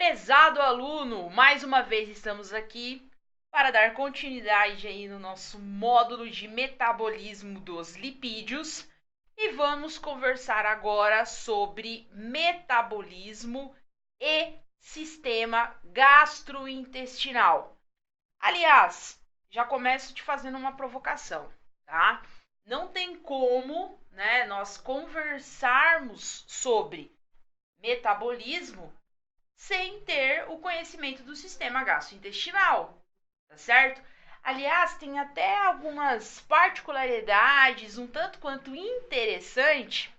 Prezado aluno, mais uma vez estamos aqui para dar continuidade aí no nosso módulo de metabolismo dos lipídios e vamos conversar agora sobre metabolismo e sistema gastrointestinal. Aliás, já começo te fazendo uma provocação, tá? Não tem como, nós conversarmos sobre metabolismo sem ter o conhecimento do sistema gastrointestinal, tá certo? Aliás, tem até algumas particularidades um tanto quanto interessante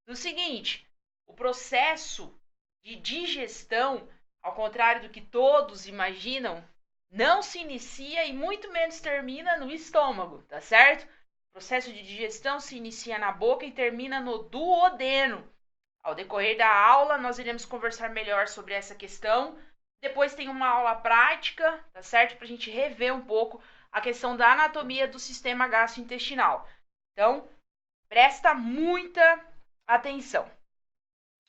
no seguinte: o processo de digestão, ao contrário do que todos imaginam, não se inicia e muito menos termina no estômago, tá certo? O processo de digestão se inicia na boca e termina no duodeno. Ao decorrer da aula, nós iremos conversar melhor sobre essa questão. Depois tem uma aula prática, tá certo? Para a gente rever um pouco a questão da anatomia do sistema gastrointestinal. Então, presta muita atenção.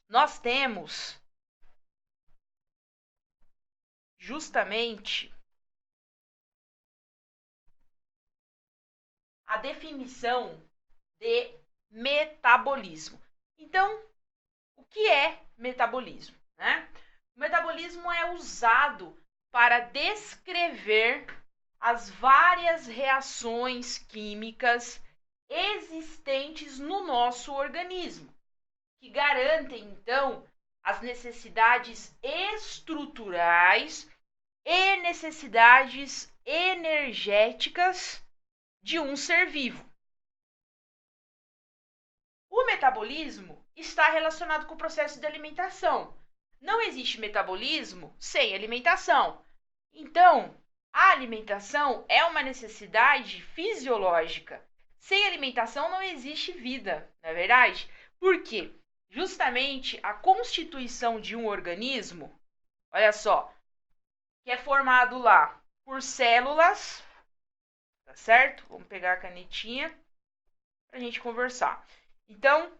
Nós temos justamente a definição de metabolismo. Então, o que é metabolismo, né? O metabolismo é usado para descrever as várias reações químicas existentes no nosso organismo, que garantem, então, as necessidades estruturais e necessidades energéticas de um ser vivo. O metabolismo está relacionado com o processo de alimentação. Não existe metabolismo sem alimentação. Então, a alimentação é uma necessidade fisiológica. Sem alimentação não existe vida, não é verdade? Por quê? Justamente a constituição de um organismo, olha só, que é formado lá por células, tá certo? Vamos pegar a canetinha para a gente conversar. Então,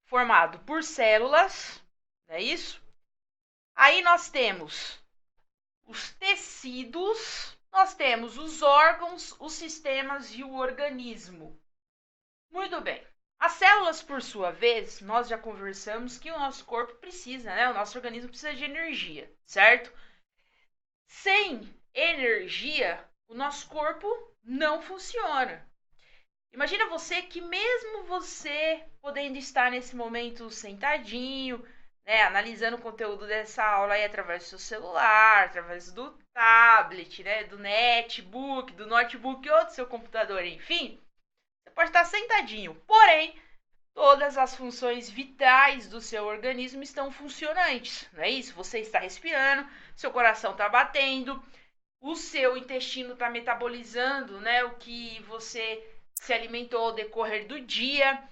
formado por células, não é isso? Aí nós temos os tecidos, nós temos os órgãos, os sistemas e o organismo. Muito bem. As células, por sua vez, nós já conversamos que o nosso corpo precisa, né? O nosso organismo precisa de energia, certo? Sem energia, o nosso corpo não funciona. Imagina você que mesmo você podendo estar nesse momento sentadinho, né, analisando o conteúdo dessa aula aí através do seu celular, através do tablet, né, do netbook, do notebook ou do seu computador, enfim, você pode estar sentadinho. Porém, todas as funções vitais do seu organismo estão funcionantes, não é isso? Você está respirando, seu coração está batendo, o seu intestino está metabolizando, né, o que você se alimentou ao decorrer do dia,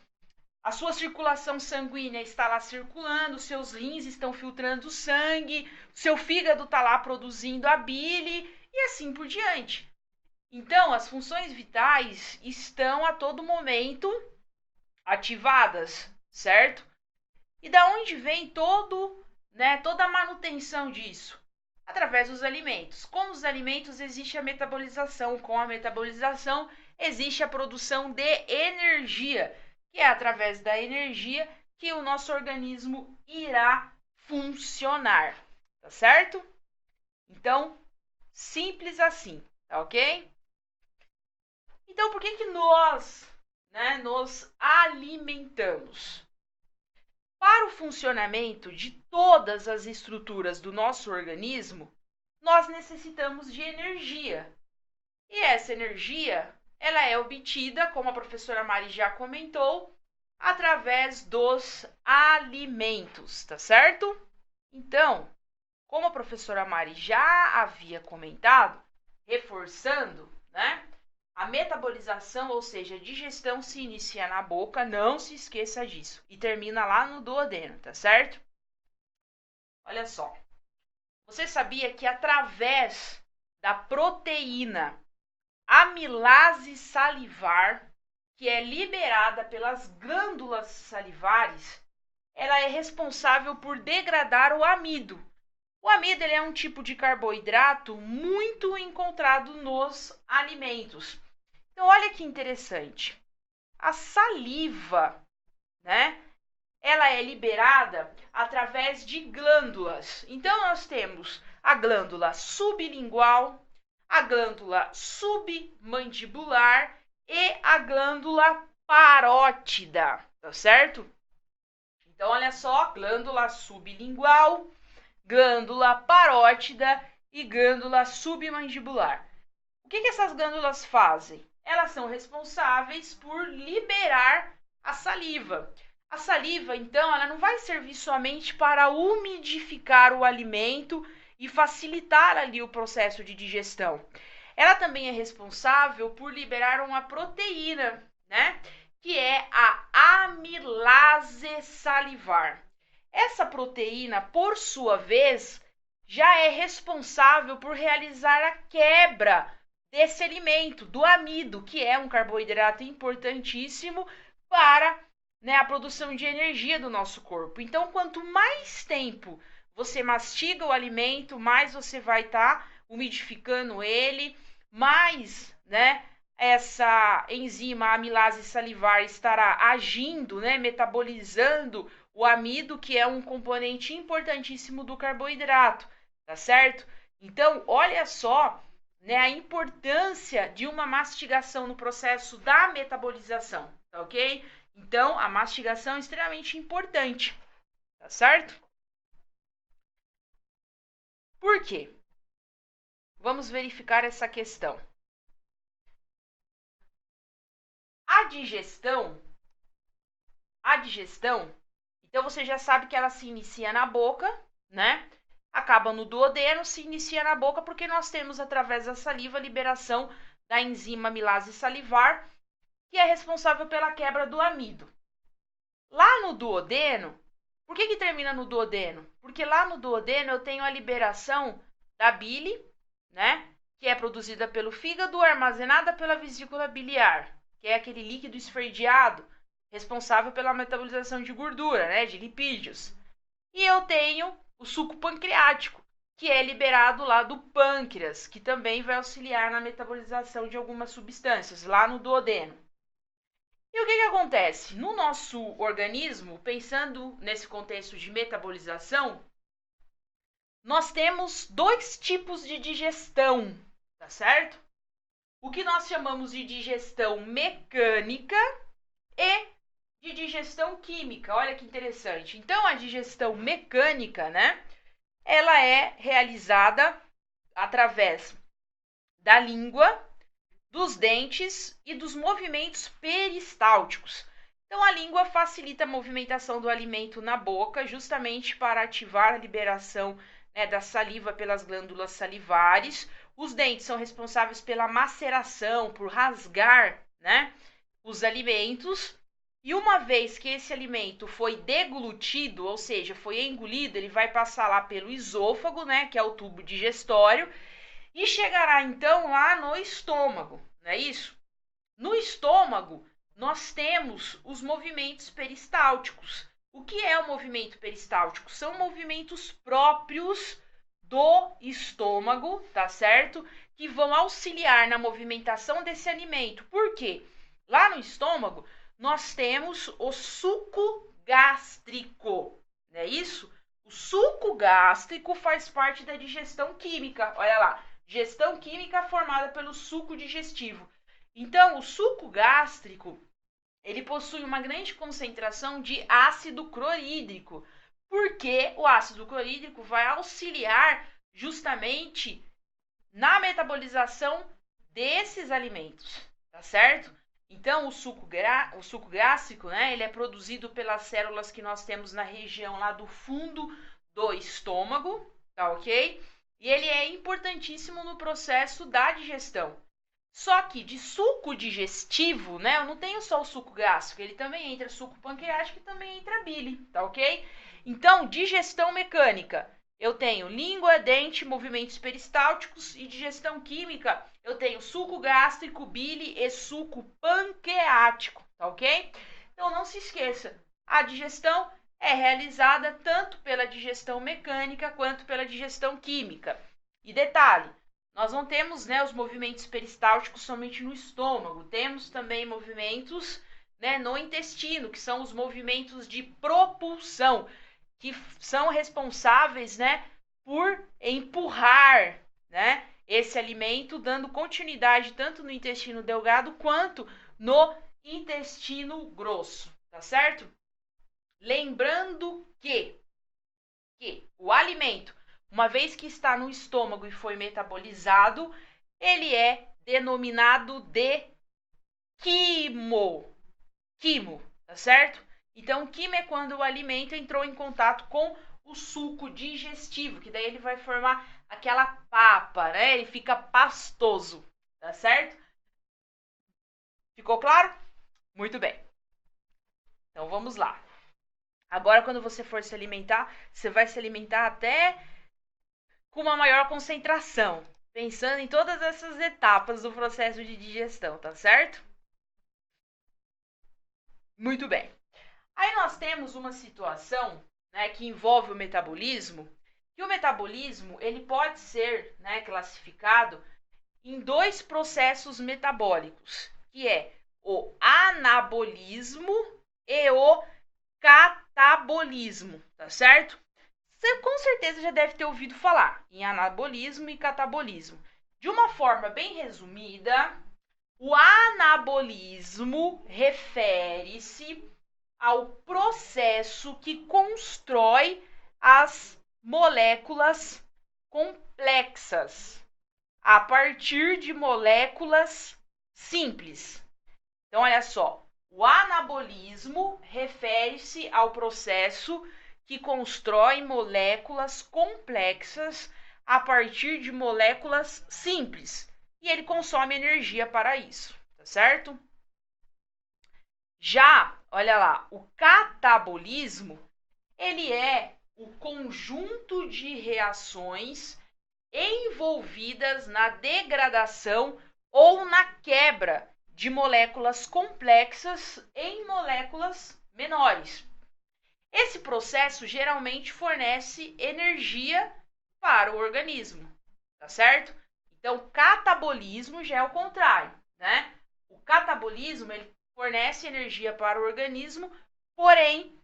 a sua circulação sanguínea está lá circulando, seus rins estão filtrando sangue, seu fígado está lá produzindo a bile e assim por diante. Então, as funções vitais estão a todo momento ativadas, certo? E da onde vem toda a manutenção disso? Através dos alimentos. Com os alimentos existe a metabolização, com a metabolização existe a produção de energia, que é através da energia que o nosso organismo irá funcionar, tá certo? Então, simples assim, tá ok? Então, por que nós, nos alimentamos? Para o funcionamento de todas as estruturas do nosso organismo, nós necessitamos de energia. E essa energia, ela é obtida, como a professora Mari já comentou, através dos alimentos, tá certo? Então, como a professora Mari já havia comentado, reforçando, a metabolização, ou seja, a digestão, se inicia na boca, não se esqueça disso, e termina lá no duodeno, tá certo? Olha só, você sabia que através da proteína amilase salivar, que é liberada pelas glândulas salivares, ela é responsável por degradar o amido, O amido ele é um tipo de carboidrato muito encontrado nos alimentos. Então, olha que interessante. A saliva, né? Ela é liberada através de glândulas. Então, nós temos a glândula sublingual, a glândula submandibular e a glândula parótida, tá certo? Então, olha só, glândula sublingual, glândula parótida e glândula submandibular. O que essas glândulas fazem? Elas são responsáveis por liberar a saliva. A saliva, então, ela não vai servir somente para umidificar o alimento e facilitar ali o processo de digestão. Ela também é responsável por liberar uma proteína, né? Que é a amilase salivar. Essa proteína, por sua vez, já é responsável por realizar a quebra desse alimento, do amido, que é um carboidrato importantíssimo para, né, a produção de energia do nosso corpo. Então, quanto mais tempo você mastiga o alimento, mais você vai estar umidificando ele, mais, né, essa enzima amilase salivar estará agindo, né, metabolizando o amido, que é um componente importantíssimo do carboidrato, tá certo? Então, olha só, né, a importância de uma mastigação no processo da metabolização, tá ok? Então, a mastigação é extremamente importante, tá certo? Por quê? Vamos verificar essa questão. A digestão, então você já sabe que ela se inicia na boca, né? Acaba no duodeno, se inicia na boca, porque nós temos, através da saliva, a liberação da enzima amilase salivar, que é responsável pela quebra do amido. Lá no duodeno, por que termina no duodeno? Porque lá no duodeno eu tenho a liberação da bile, né? Que é produzida pelo fígado, armazenada pela vesícula biliar, que é aquele líquido esverdeado, responsável pela metabolização de gordura, né? De lipídios. E eu tenho o suco pancreático, que é liberado lá do pâncreas, que também vai auxiliar na metabolização de algumas substâncias, lá no duodeno. E o que acontece? No nosso organismo, pensando nesse contexto de metabolização, nós temos dois tipos de digestão, tá certo? O que nós chamamos de digestão mecânica e de digestão química. Olha que interessante. Então, a digestão mecânica, né? Ela é realizada através da língua, dos dentes e dos movimentos peristálticos. Então, a língua facilita a movimentação do alimento na boca, justamente para ativar a liberação, né, da saliva pelas glândulas salivares. Os dentes são responsáveis pela maceração, por rasgar, né, os alimentos. E uma vez que esse alimento foi deglutido, ou seja, foi engolido, ele vai passar lá pelo esôfago, né, que é o tubo digestório, e chegará então lá no estômago, não é isso? No estômago, nós temos os movimentos peristálticos. O que é o movimento peristáltico? São movimentos próprios do estômago, tá certo? Que vão auxiliar na movimentação desse alimento. Por quê? Lá no estômago, nós temos o suco gástrico, não é isso? O suco gástrico faz parte da digestão química, olha lá. Digestão química formada pelo suco digestivo. Então, o suco gástrico, ele possui uma grande concentração de ácido clorídrico, porque o ácido clorídrico vai auxiliar justamente na metabolização desses alimentos, tá certo? Então, o suco gástrico, né, ele é produzido pelas células que nós temos na região lá do fundo do estômago, tá ok? E ele é importantíssimo no processo da digestão. Só que de suco digestivo, né, eu não tenho só o suco gástrico, ele também entra suco pancreático e também entra bile, tá ok? Então, digestão mecânica, eu tenho língua, dente, movimentos peristálticos, e digestão química, eu tenho suco gástrico, bile e suco pancreático, tá ok? Então, não se esqueça, a digestão é realizada tanto pela digestão mecânica quanto pela digestão química. E detalhe, nós não temos, né, os movimentos peristálticos somente no estômago, temos também movimentos, né, no intestino, que são os movimentos de propulsão, que são responsáveis, né, por empurrar, né, esse alimento, dando continuidade tanto no intestino delgado quanto no intestino grosso, tá certo? Lembrando que o alimento, uma vez que está no estômago e foi metabolizado, ele é denominado de quimo, tá certo? Então, quimo é quando o alimento entrou em contato com o suco digestivo, que daí ele vai formar aquela papa, né? Ele fica pastoso, tá certo? Ficou claro? Muito bem. Então, vamos lá. Agora, quando você for se alimentar, você vai se alimentar até com uma maior concentração, pensando em todas essas etapas do processo de digestão, tá certo? Muito bem. Aí nós temos uma situação, né, que envolve o metabolismo, que o metabolismo ele pode ser, né, classificado em dois processos metabólicos, que é o anabolismo e o catabolismo, tá certo? Você com certeza já deve ter ouvido falar em anabolismo e catabolismo. De uma forma bem resumida, o anabolismo refere-se ao processo que constrói as moléculas complexas a partir de moléculas simples. Então, olha só, o anabolismo refere-se ao processo que constrói moléculas complexas a partir de moléculas simples. E ele consome energia para isso, tá certo? Já, olha lá, o catabolismo, ele é o conjunto de reações envolvidas na degradação ou na quebra de moléculas complexas em moléculas menores. Esse processo geralmente fornece energia para o organismo, tá certo? Então, catabolismo já é o contrário, né? O catabolismo, ele fornece energia para o organismo, porém,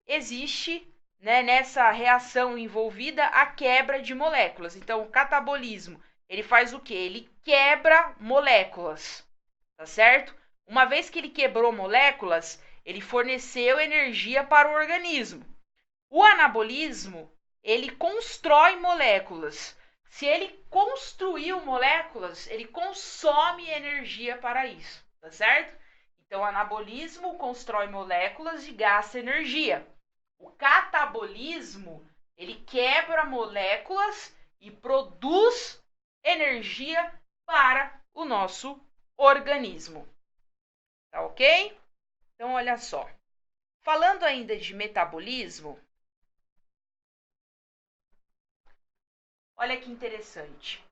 existe, né, nessa reação envolvida a quebra de moléculas. Então, o catabolismo, ele faz o quê? Ele quebra moléculas, tá certo? Uma vez que ele quebrou moléculas, ele forneceu energia para o organismo. O anabolismo, ele constrói moléculas. Se ele construiu moléculas, ele consome energia para isso, tá certo? Então, o anabolismo constrói moléculas e gasta energia. O catabolismo, ele quebra moléculas e produz energia para o nosso organismo. Tá ok? Então, olha só. Falando ainda de metabolismo, olha que interessante.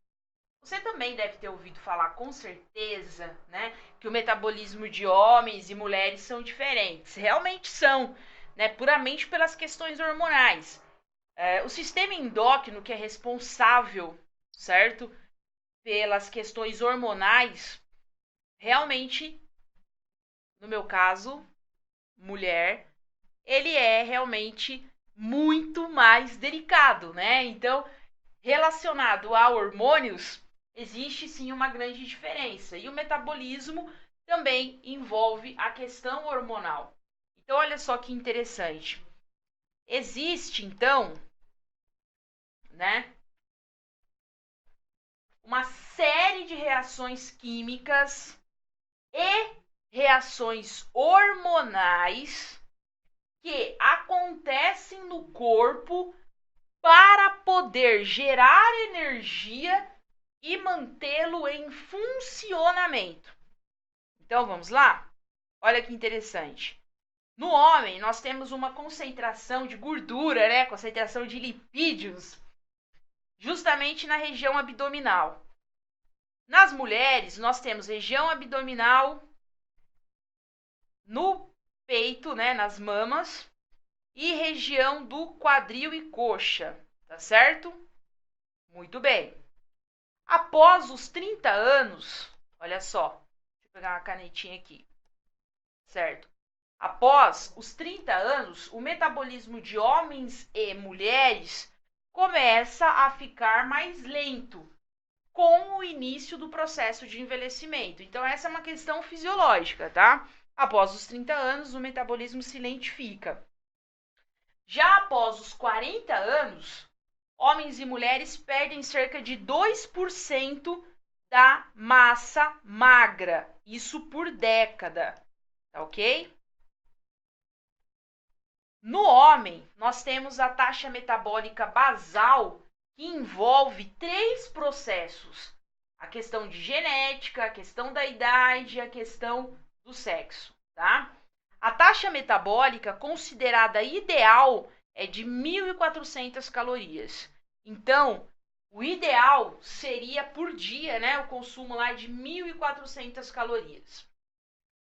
Você também deve ter ouvido falar com certeza, né, que o metabolismo de homens e mulheres são diferentes. Realmente são, né, puramente pelas questões hormonais. O sistema endócrino, que é responsável, certo, pelas questões hormonais, realmente, no meu caso, mulher, ele é realmente muito mais delicado, né? Então, relacionado a hormônios, existe sim uma grande diferença. E o metabolismo também envolve a questão hormonal. Então, olha só que interessante. Existe, então, né, uma série de reações químicas e reações hormonais que acontecem no corpo para poder gerar energia e mantê-lo em funcionamento. Então vamos lá? Olha que interessante. No homem, nós temos uma concentração de gordura, né? Concentração de lipídios, justamente na região abdominal. Nas mulheres, nós temos região abdominal no peito, né? Nas mamas. e região do quadril e coxa, tá certo? Muito bem. Após os 30 anos, olha só, deixa eu pegar uma canetinha aqui, certo? Após os 30 anos, o metabolismo de homens e mulheres começa a ficar mais lento com o início do processo de envelhecimento. Então, essa é uma questão fisiológica, tá? Após os 30 anos, o metabolismo se lentifica. Já após os 40 anos, homens e mulheres perdem cerca de 2% da massa magra. Isso por década, tá ok? No homem, nós temos a taxa metabólica basal, que envolve 3 processos: a questão de genética, a questão da idade e a questão do sexo, tá? A taxa metabólica considerada ideal é de 1.400 calorias. Então, o ideal seria por dia, né, o consumo lá de 1.400 calorias.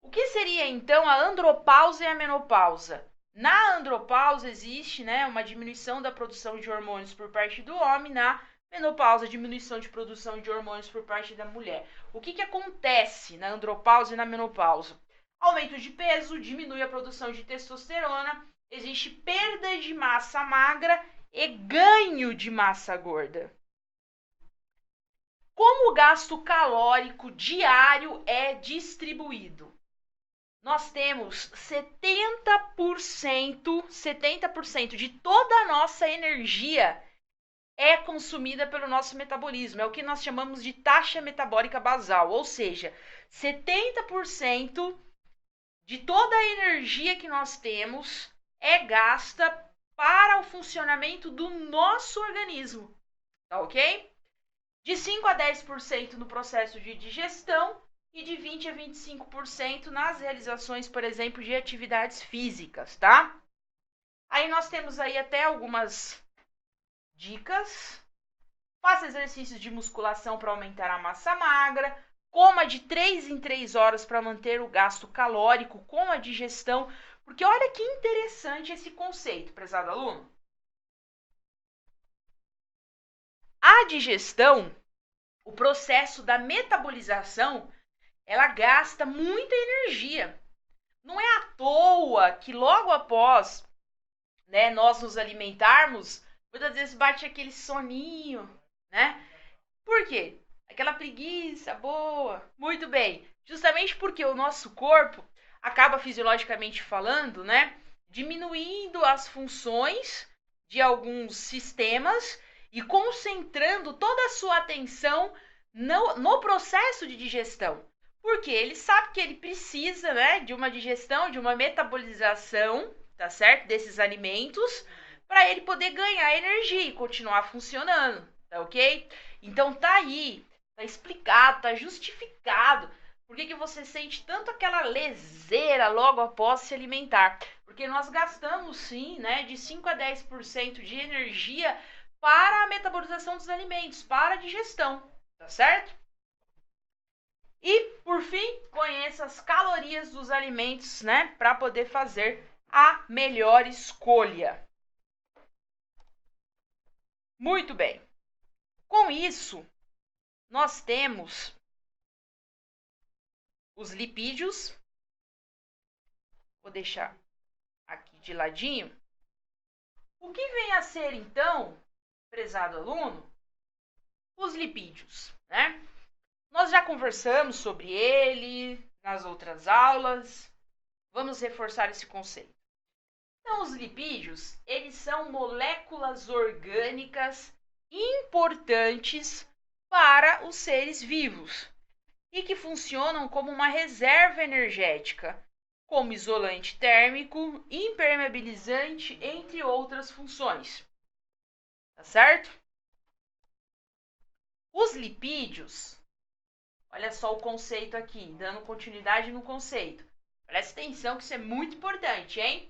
O que seria então a andropausa e a menopausa? Na andropausa existe, né, uma diminuição da produção de hormônios por parte do homem, na menopausa, diminuição de produção de hormônios por parte da mulher. O que acontece na andropausa e na menopausa? Aumento de peso, diminui a produção de testosterona, existe perda de massa magra e ganho de massa gorda. Como o gasto calórico diário é distribuído? Nós temos 70% de toda a nossa energia é consumida pelo nosso metabolismo. É o que nós chamamos de taxa metabólica basal, ou seja, 70% de toda a energia que nós temos é gasta para o funcionamento do nosso organismo, tá ok? De 5 a 10% no processo de digestão e de 20 a 25% nas realizações, por exemplo, de atividades físicas, tá? Aí nós temos aí até algumas dicas. Faça exercícios de musculação para aumentar a massa magra. Coma de 3 em 3 horas para manter o gasto calórico com a digestão. Porque olha que interessante esse conceito, prezado aluno. A digestão, o processo da metabolização, ela gasta muita energia. Não é à toa que logo após, né, nós nos alimentarmos, muitas vezes bate aquele soninho, né? Por quê? Aquela preguiça boa. Muito bem. Justamente porque o nosso corpo acaba fisiologicamente falando, né, diminuindo as funções de alguns sistemas e concentrando toda a sua atenção no processo de digestão. Porque ele sabe que ele precisa, né, de uma digestão, de uma metabolização, tá certo? Desses alimentos, para ele poder ganhar energia e continuar funcionando, tá ok? Então tá aí, tá explicado, tá justificado por que você sente tanto aquela leseira logo após se alimentar. Porque nós gastamos sim, né, de 5 a 10% de energia para a metabolização dos alimentos, para a digestão, tá certo? E, por fim, conheça as calorias dos alimentos, né, para poder fazer a melhor escolha. Muito bem. Com isso, nós temos os lipídios. Vou deixar aqui de ladinho. O que vem a ser, então, prezado aluno, os lipídios, né? Nós já conversamos sobre ele nas outras aulas. Vamos reforçar esse conceito. Então, os lipídios, eles são moléculas orgânicas importantes para os seres vivos e que funcionam como uma reserva energética, como isolante térmico, impermeabilizante, entre outras funções. Tá certo? Os lipídios, olha só o conceito aqui, dando continuidade no conceito. Presta atenção que isso é muito importante, hein?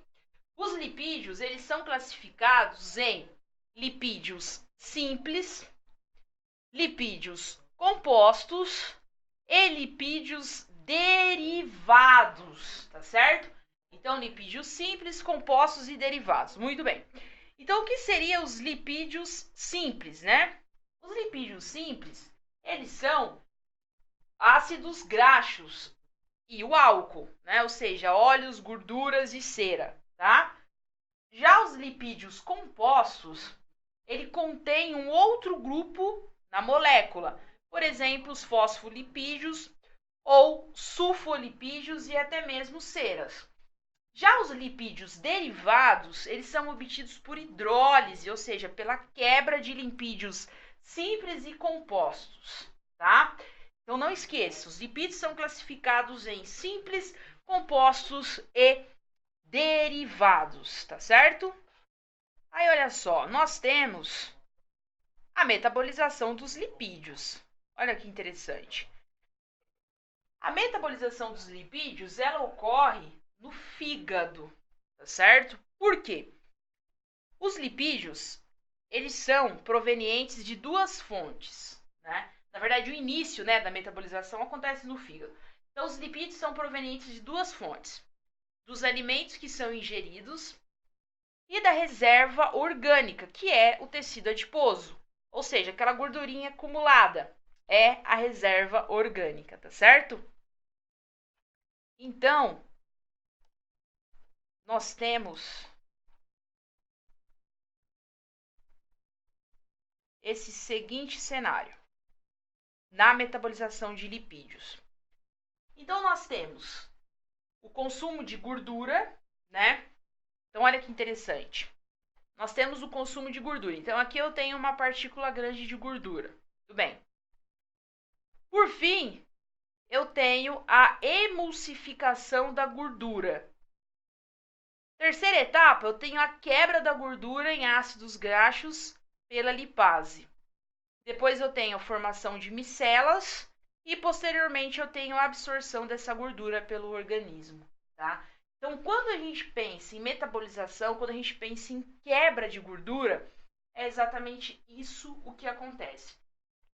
Os lipídios, eles são classificados em lipídios simples, lipídios compostos e lipídios derivados, tá certo? Então, lipídios simples, compostos e derivados. Muito bem. Então, o que seriam os lipídios simples, né? Os lipídios simples, eles são ácidos graxos e o álcool, né? Ou seja, óleos, gorduras e cera, tá? Já os lipídios compostos, ele contém um outro grupo na molécula. Por exemplo, os fosfolipídios ou sulfolipídios e até mesmo ceras. Já os lipídios derivados, eles são obtidos por hidrólise, ou seja, pela quebra de lipídios simples e compostos, tá? Então não esqueça, os lipídios são classificados em simples, compostos e derivados, tá certo? Aí olha só, nós temos a metabolização dos lipídios. Olha que interessante. A metabolização dos lipídios, ela ocorre no fígado, tá certo? Por quê? Os lipídios, eles são provenientes de duas fontes, né? Na verdade, o início, né, da metabolização acontece no fígado. Então, os lipídios são provenientes de duas fontes: dos alimentos que são ingeridos e da reserva orgânica, que é o tecido adiposo, ou seja, aquela gordurinha acumulada, é a reserva orgânica, tá certo? Então, nós temos esse seguinte cenário na metabolização de lipídios. Então, nós temos o consumo de gordura, né? Então, olha que interessante. Nós temos o consumo de gordura. Então, aqui eu tenho uma partícula grande de gordura. Tudo bem. Por fim, eu tenho a emulsificação da gordura. Terceira etapa, eu tenho a quebra da gordura em ácidos graxos pela lipase. Depois eu tenho a formação de micelas e posteriormente eu tenho a absorção dessa gordura pelo organismo, tá? Então, quando a gente pensa em metabolização, quando a gente pensa em quebra de gordura, é exatamente isso o que acontece.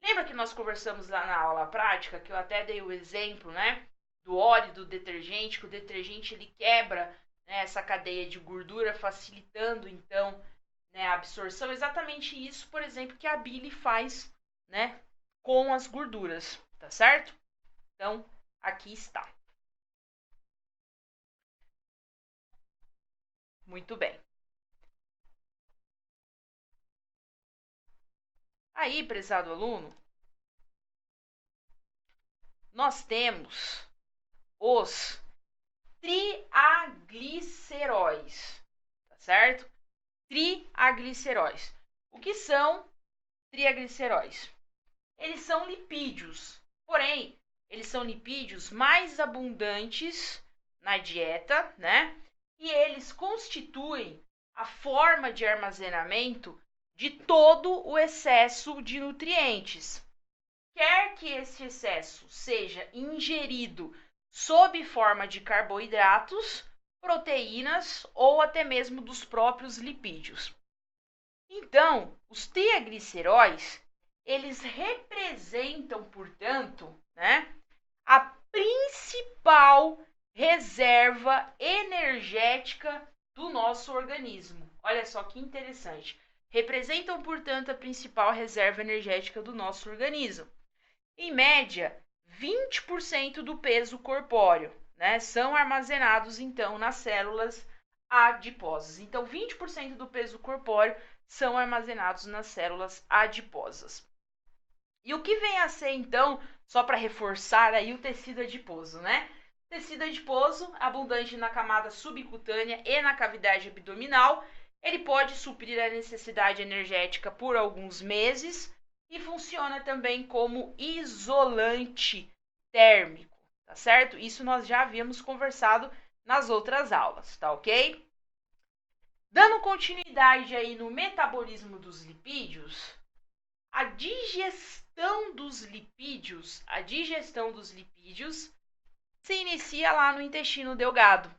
Lembra que nós conversamos lá na aula prática, que eu até dei o exemplo, né, do óleo do detergente, que o detergente ele quebra, né, essa cadeia de gordura, facilitando então, né, a absorção. Exatamente isso, por exemplo, que a bile faz, né, com as gorduras, tá certo? Então, aqui está. Muito bem. Aí, prezado aluno, nós temos os triagliceróis, tá certo? Triagliceróis. O que são triagliceróis? Eles são lipídios, porém, eles são lipídios mais abundantes na dieta, né? E eles constituem a forma de armazenamento de todo o excesso de nutrientes. Quer que esse excesso seja ingerido sob forma de carboidratos, proteínas ou até mesmo dos próprios lipídios. Então, os trigliceróis, eles representam, portanto, né, a principal reserva energética do nosso organismo. Olha só que interessante. Representam, portanto, a principal reserva energética do nosso organismo. Em média, 20% do peso corpóreo, né, são armazenados, então, nas células adiposas. Então, 20% do peso corpóreo são armazenados nas células adiposas. E o que vem a ser, então, só para reforçar aí o tecido adiposo, né? Tecido adiposo, abundante na camada subcutânea e na cavidade abdominal, ele pode suprir a necessidade energética por alguns meses e funciona também como isolante térmico, tá certo? Isso nós já havíamos conversado nas outras aulas, tá ok? Dando continuidade aí no metabolismo dos lipídios, a digestão dos lipídios se inicia lá no intestino delgado.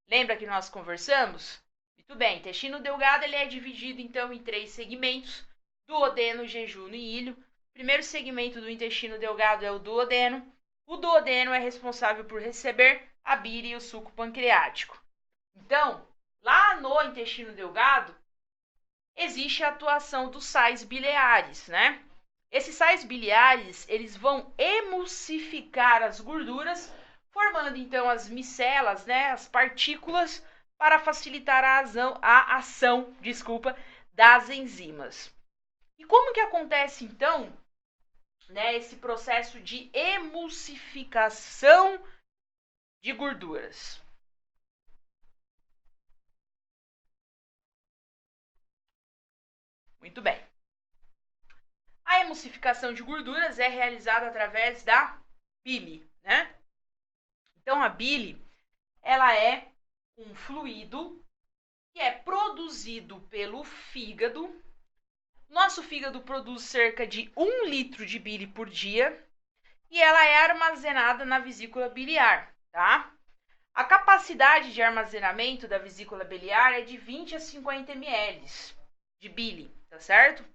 Lembra que nós conversamos? Muito bem, intestino delgado ele é dividido então em 3 segmentos: duodeno, jejuno e ilho. O primeiro segmento do intestino delgado é o duodeno. O duodeno é responsável por receber a bile e o suco pancreático. Então, lá no intestino delgado, existe a atuação dos sais biliares, né? Esses sais biliares, eles vão emulsificar as gorduras, formando então as micelas, né, as partículas, para facilitar a ação das enzimas. E como que acontece então, né, esse processo de emulsificação de gorduras? Muito bem. A emulsificação de gorduras é realizada através da bile, né? Então a bile, ela é um fluido que é produzido pelo fígado. Nosso fígado produz cerca de 1 litro de bile por dia e ela é armazenada na vesícula biliar, tá? A capacidade de armazenamento da vesícula biliar é de 20 a 50 ml de bile, tá certo?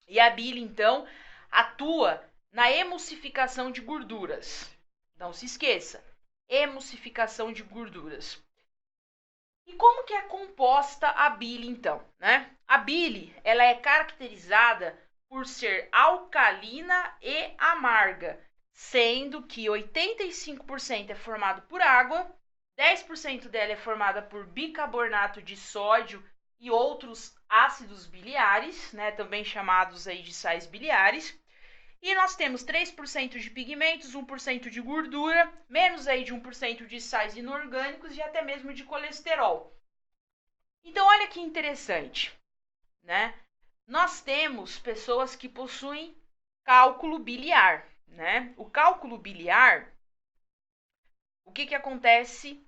E a bile, então, atua na emulsificação de gorduras. Não se esqueça, emulsificação de gorduras. E como que é composta a bile, então, né? A bile, ela é caracterizada por ser alcalina e amarga, sendo que 85% é formado por água, 10% dela é formada por bicarbonato de sódio e outros ácidos biliares, né, também chamados aí de sais biliares. E nós temos 3% de pigmentos, 1% de gordura, menos aí de 1% de sais inorgânicos e até mesmo de colesterol. Então, olha que interessante, né? Nós temos pessoas que possuem cálculo biliar, né? O cálculo biliar, o que acontece?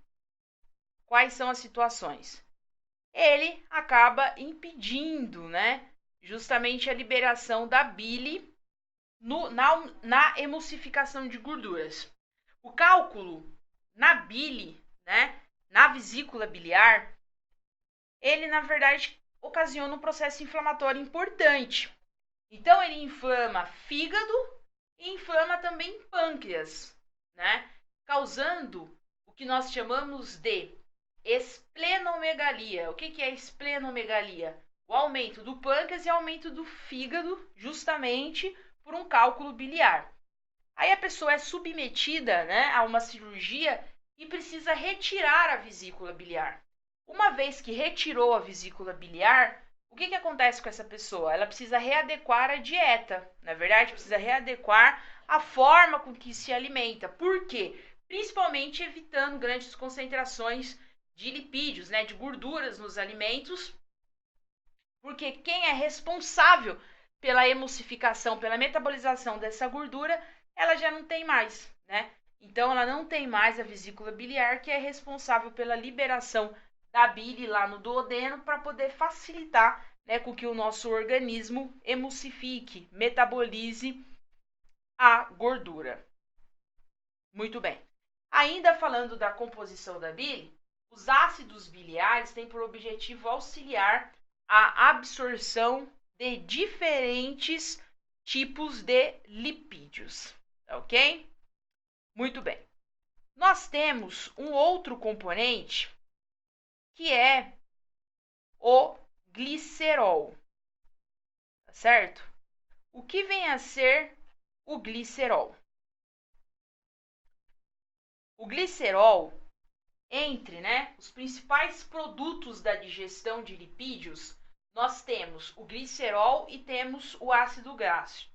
Quais são as situações? Ele acaba impedindo, né, justamente a liberação da bile na emulsificação de gorduras. O cálculo na bile, né, na vesícula biliar, ele na verdade ocasiona um processo inflamatório importante. Então ele inflama fígado e inflama também pâncreas, né, causando o que nós chamamos de esplenomegalia. O que é esplenomegalia? O aumento do pâncreas e aumento do fígado, justamente por um cálculo biliar. Aí a pessoa é submetida, né, a uma cirurgia e precisa retirar a vesícula biliar. Uma vez que retirou a vesícula biliar, o que acontece com essa pessoa? Ela precisa readequar a dieta, na verdade, precisa readequar a forma com que se alimenta. Por quê? Principalmente evitando grandes concentrações de lipídios, né, de gorduras nos alimentos, porque quem é responsável pela emulsificação, pela metabolização dessa gordura, ela já não tem mais, né? Então ela não tem mais a vesícula biliar, que é responsável pela liberação da bile lá no duodeno para poder facilitar, né, com que o nosso organismo emulsifique, metabolize a gordura. Muito bem. Ainda falando da composição da bile, os ácidos biliares têm por objetivo auxiliar a absorção de diferentes tipos de lipídios, ok? Muito bem. Nós temos um outro componente que é o glicerol, tá certo? O que vem a ser o glicerol? O glicerol, entre, né, os principais produtos da digestão de lipídios, nós temos o glicerol e temos o ácido graxo.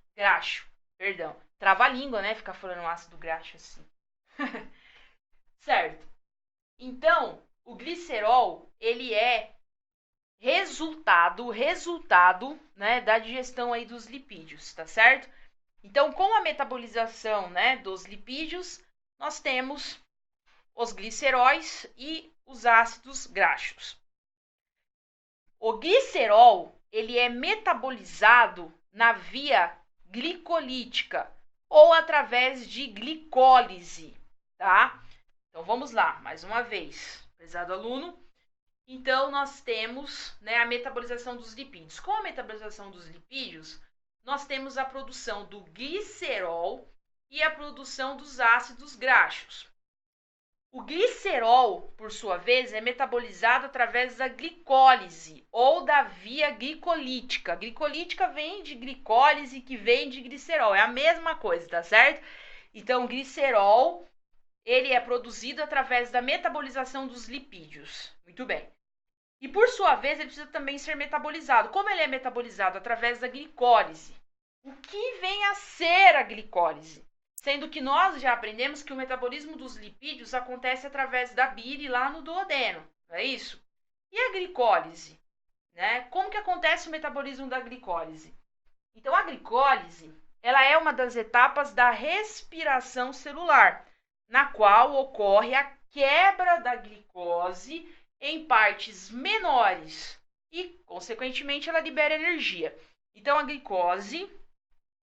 Trava a língua, né, ficar falando ácido graxo assim. Certo. Então, o glicerol, ele é resultado, né, da digestão aí dos lipídios, tá certo? Então, com a metabolização, né, dos lipídios, nós temos os gliceróis e os ácidos graxos. O glicerol, ele é metabolizado na via glicolítica ou através de glicólise, tá? Então vamos lá, mais uma vez, prezado aluno. Então nós temos, né, a metabolização dos lipídios. Com a metabolização dos lipídios, nós temos a produção do glicerol e a produção dos ácidos graxos. O glicerol, por sua vez, é metabolizado através da glicólise ou da via glicolítica. Glicolítica vem de glicólise, que vem de glicerol. É a mesma coisa, tá certo? Então, o glicerol, ele é produzido através da metabolização dos lipídios. Muito bem. E, por sua vez, ele precisa também ser metabolizado. Como ele é metabolizado através da glicólise? O que vem a ser a glicólise? Sendo que nós já aprendemos que o metabolismo dos lipídios acontece através da bile lá no duodeno, não é isso? E a glicólise? Né? Como que acontece o metabolismo da glicólise? Então, a glicólise, ela é uma das etapas da respiração celular, na qual ocorre a quebra da glicose em partes menores e, consequentemente, ela libera energia. Então, a glicose,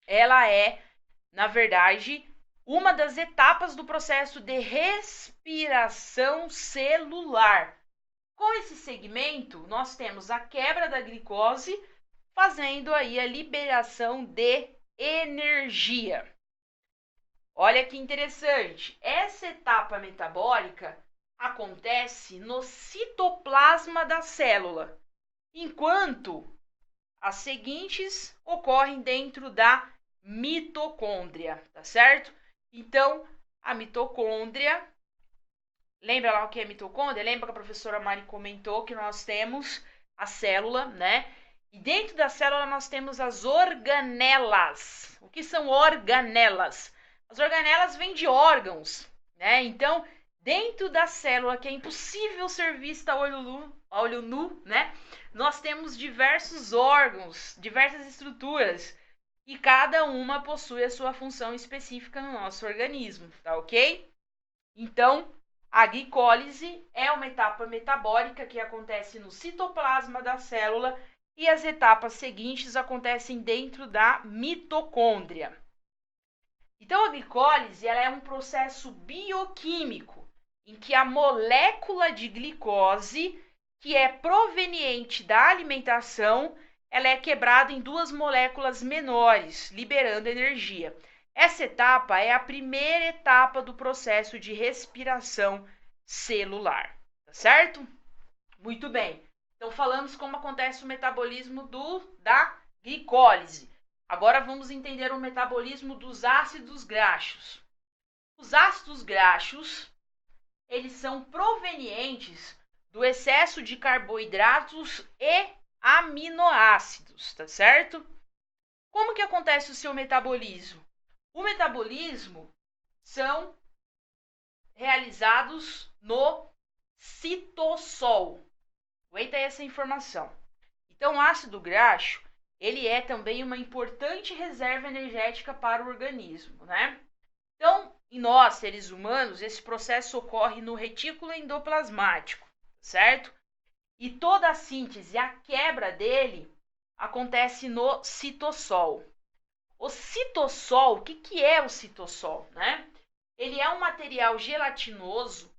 ela é, na verdade, uma das etapas do processo de respiração celular. Com esse segmento, nós temos a quebra da glicose, fazendo aí a liberação de energia. Olha que interessante, essa etapa metabólica acontece no citoplasma da célula, enquanto as seguintes ocorrem dentro da mitocôndria, tá certo? Então, a mitocôndria, lembra lá o que é mitocôndria? Lembra que a professora Mari comentou que nós temos a célula, né? E dentro da célula nós temos as organelas. O que são organelas? As organelas vêm de órgãos, né? Então, dentro da célula, que é impossível ser vista a olho nu, né? Nós temos diversos órgãos, diversas estruturas, e cada uma possui a sua função específica no nosso organismo, tá ok? Então, a glicólise é uma etapa metabólica que acontece no citoplasma da célula e as etapas seguintes acontecem dentro da mitocôndria. Então, a glicólise ela é um processo bioquímico em que a molécula de glicose, que é proveniente da alimentação, ela é quebrada em duas moléculas menores, liberando energia. Essa etapa é a primeira etapa do processo de respiração celular, tá certo? Muito bem. Então, falamos como acontece o metabolismo da glicólise. Agora vamos entender o metabolismo dos ácidos graxos. Os ácidos graxos, eles são provenientes do excesso de carboidratos e aminoácidos, tá certo? Como que acontece o seu metabolismo? O metabolismo são realizados no citossol. Aguenta essa informação. Então, o ácido graxo, ele é também uma importante reserva energética para o organismo, né? Então, em nós, seres humanos, esse processo ocorre no retículo endoplasmático, certo? E toda a síntese, a quebra dele, acontece no citossol. O citossol, o que é o citossol, né? Ele é um material gelatinoso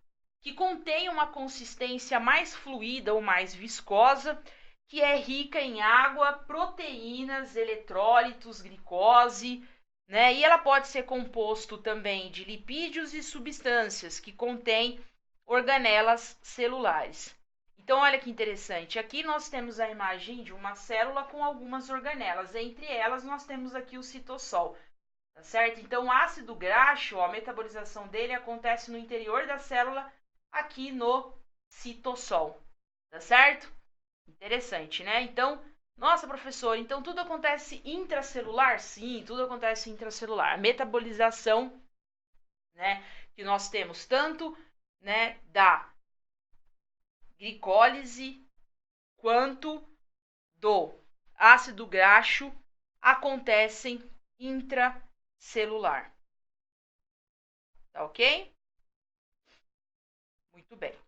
que contém uma consistência mais fluida ou mais viscosa, que é rica em água, proteínas, eletrólitos, glicose, né? E ela pode ser composto também de lipídios e substâncias que contêm organelas celulares. Então, olha que interessante. Aqui nós temos a imagem de uma célula com algumas organelas. Entre elas, nós temos aqui o citossol, tá certo? Então, o ácido graxo, a metabolização dele acontece no interior da célula, aqui no citossol, tá certo? Interessante, né? Então, nossa, professor, então tudo acontece intracelular? Sim, tudo acontece intracelular. A metabolização, né, que nós temos tanto, né, da glicólise quanto do ácido graxo acontecem intracelular. Tá ok? Muito bem.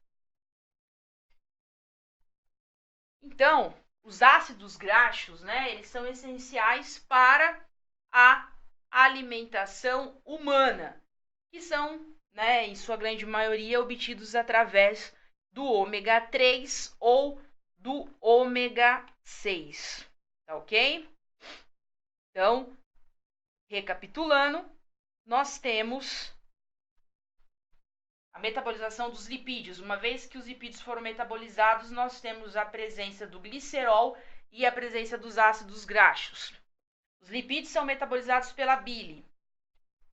Então, os ácidos graxos, né, eles são essenciais para a alimentação humana, que são, né, em sua grande maioria, obtidos através do ômega 3 ou do ômega 6, tá ok? Então, recapitulando, nós temos a metabolização dos lipídios. Uma vez que os lipídios foram metabolizados, nós temos a presença do glicerol e a presença dos ácidos graxos. Os lipídios são metabolizados pela bile.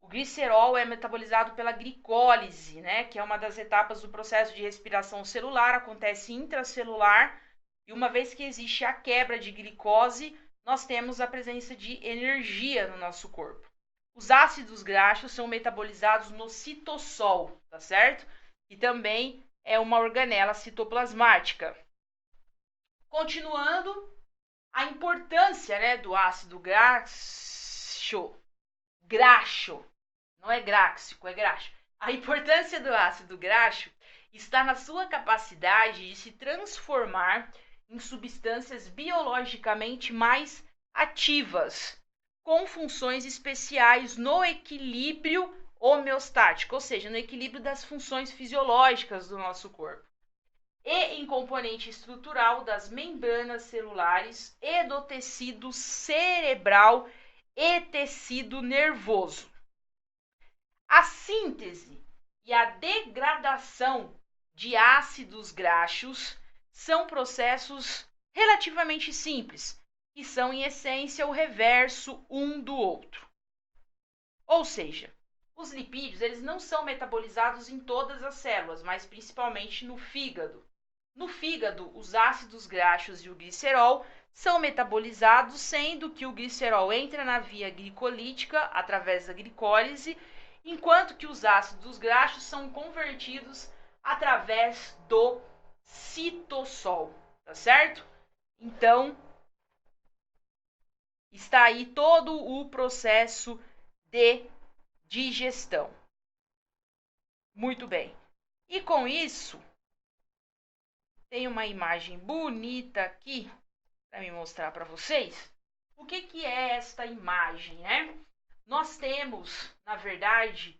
O glicerol é metabolizado pela glicólise, né, que é uma das etapas do processo de respiração celular, acontece intracelular, e uma vez que existe a quebra de glicose, nós temos a presença de energia no nosso corpo. Os ácidos graxos são metabolizados no citossol, tá certo? E também é uma organela citoplasmática. Continuando, a importância, né, do ácido graxo, não é gráxico, é graxo. A importância do ácido graxo está na sua capacidade de se transformar em substâncias biologicamente mais ativas, com funções especiais no equilíbrio homeostático, ou seja, no equilíbrio das funções fisiológicas do nosso corpo, e em componente estrutural das membranas celulares e do tecido cerebral e tecido nervoso. A síntese e a degradação de ácidos graxos são processos relativamente simples, que são, em essência, o reverso um do outro. Ou seja, os lipídios eles não são metabolizados em todas as células, mas principalmente no fígado. No fígado, os ácidos graxos e o glicerol são metabolizados, sendo que o glicerol entra na via glicolítica através da glicólise, enquanto que os ácidos graxos são convertidos através do citossol, tá certo? Então, está aí todo o processo de digestão. Muito bem. E com isso, tem uma imagem bonita aqui para me mostrar para vocês. O que é esta imagem, né? Nós temos, na verdade,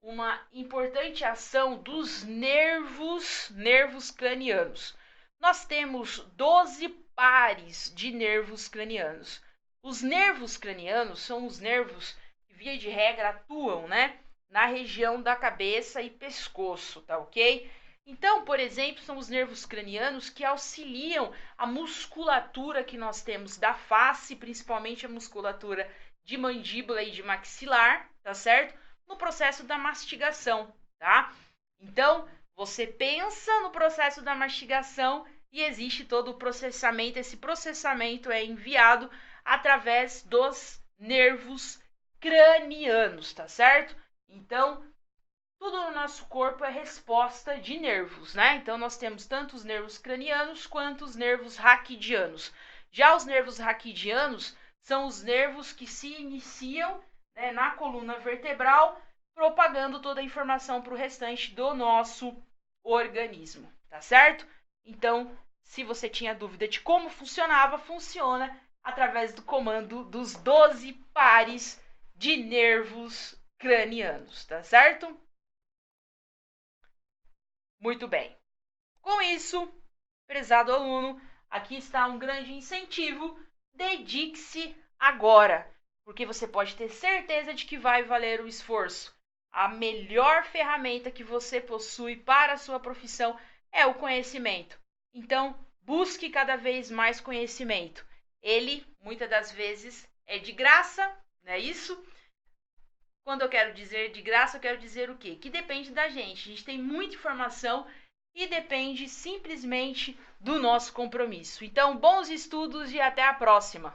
uma importante ação dos nervos cranianos. Nós temos 12 pares de nervos cranianos. Os nervos cranianos são os nervos que, via de regra, atuam, né, na região da cabeça e pescoço, tá ok? Então, por exemplo, são os nervos cranianos que auxiliam a musculatura que nós temos da face, principalmente a musculatura de mandíbula e de maxilar, tá certo? No processo da mastigação, tá? Então, você pensa no processo da mastigação e existe todo o processamento. Esse processamento é enviado através dos nervos cranianos, tá certo? Então, tudo no nosso corpo é resposta de nervos, né? Então, nós temos tanto os nervos cranianos quanto os nervos raquidianos. Já os nervos raquidianos são os nervos que se iniciam, né, na coluna vertebral, propagando toda a informação para o restante do nosso organismo, tá certo? Então, se você tinha dúvida de como funcionava, funciona através do comando dos 12 pares de nervos cranianos, tá certo? Muito bem. Com isso, prezado aluno, aqui está um grande incentivo. Dedique-se agora, porque você pode ter certeza de que vai valer o esforço. A melhor ferramenta que você possui para a sua profissão é o conhecimento. Então, busque cada vez mais conhecimento. Ele, muitas das vezes, é de graça, não é isso? Quando eu quero dizer de graça, eu quero dizer o quê? Que depende da gente. A gente tem muita informação e depende simplesmente do nosso compromisso. Então, bons estudos e até a próxima!